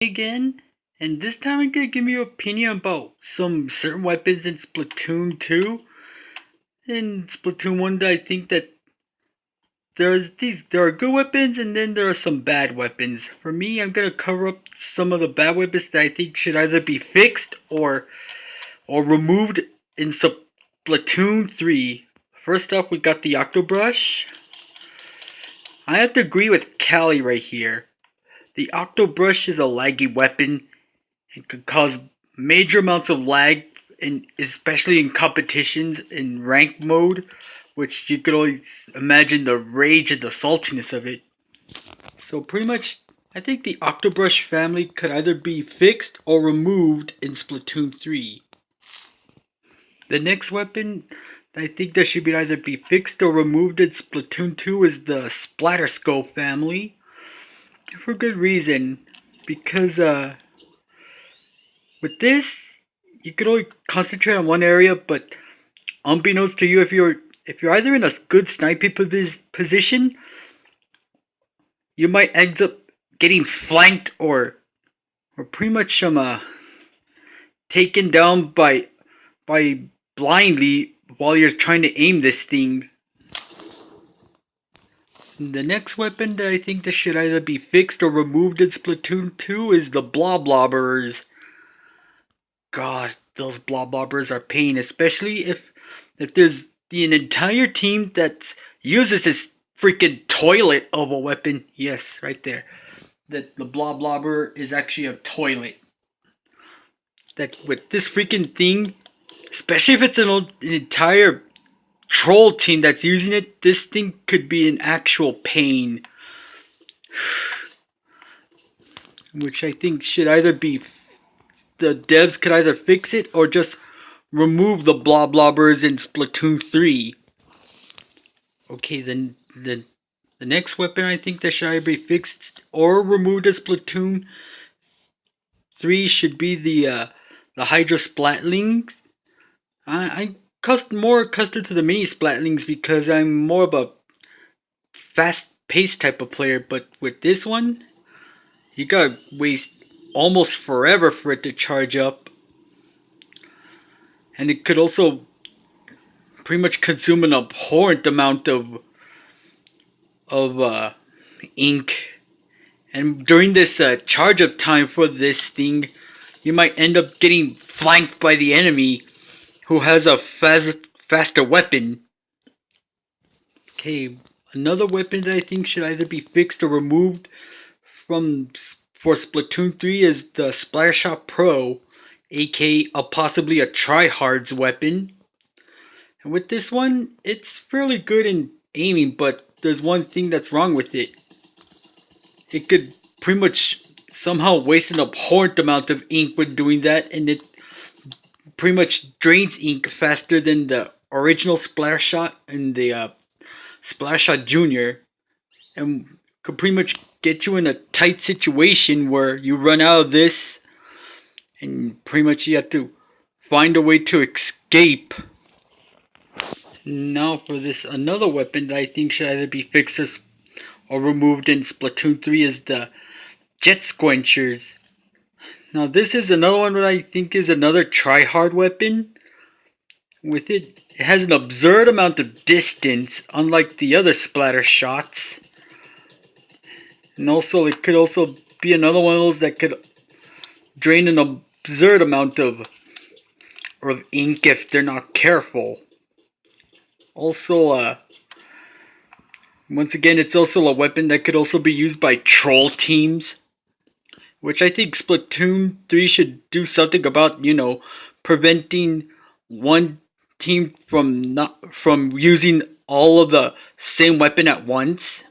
again, and this time I'm gonna give you an opinion about some certain weapons in Splatoon 2. In Splatoon 1, I think that there are good weapons and then there are some bad weapons. For me, I'm gonna cover up some of the bad weapons that I think should either be fixed or removed in Splatoon 3. First up, we got the Octobrush. I have to agree with Callie right here. The Octobrush is a laggy weapon. It could cause major amounts of lag, especially in competitions in rank mode, which you could always imagine the rage and the saltiness of it. So pretty much, I think the Octobrush family could either be fixed or removed in Splatoon 3. The next weapon I think that should either be fixed or removed in Splatoon 2 is the Splatscope family. For good reason, because with this, you could only concentrate on one area, but unbeknownst to you, if you're either in a good sniping position, you might end up getting flanked or pretty much taken down by blindly while you're trying to aim this thing. The next weapon that I think that should either be fixed or removed in Splatoon 2 is the Blobbers. God, those Blobbers are pain, especially if there's an entire team that uses this freaking toilet of a weapon. Yes, right there. That the Blobber is actually a toilet. That with this freaking thing, especially if it's an entire troll team that's using it, this thing could be an actual pain. Which I think should either be, the devs could either fix it or just remove the Blobbers in Splatoon 3. Okay, then the next weapon I think that should either be fixed or removed in Splatoon 3 should be the Hydra Splatlings. I'm more accustomed to the mini Splatlings because I'm more of a fast-paced type of player, but with this one, you gotta waste almost forever for it to charge up. And it could also pretty much consume an abhorrent amount of ink. And during this charge up time for this thing, you might end up getting flanked by the enemy who has a faster weapon. Okay, another weapon that I think should either be fixed or removed for Splatoon 3 is the Spire Shop Pro, aka possibly a tryhard's weapon. And with this one, it's fairly good in aiming, but there's one thing that's wrong with it. It could pretty much somehow waste an abhorrent amount of ink when doing that, and it pretty much drains ink faster than the original Splash Shot and the Splash Shot Junior, and could pretty much get you in a tight situation where you run out of this and pretty much you have to find a way to escape. Now for this, another weapon that I think should either be fixed or removed in Splatoon 3 is the jet quenchers. Now this is another one that I think is another try-hard weapon. With it, it has an absurd amount of distance, unlike the other splatter shots. And also, it could also be another one of those that could drain an absurd amount of ink if they're not careful. Also, once again, it's also a weapon that could also be used by troll teams, which I think Splatoon 3 should do something about, preventing one team from using all of the same weapon at once.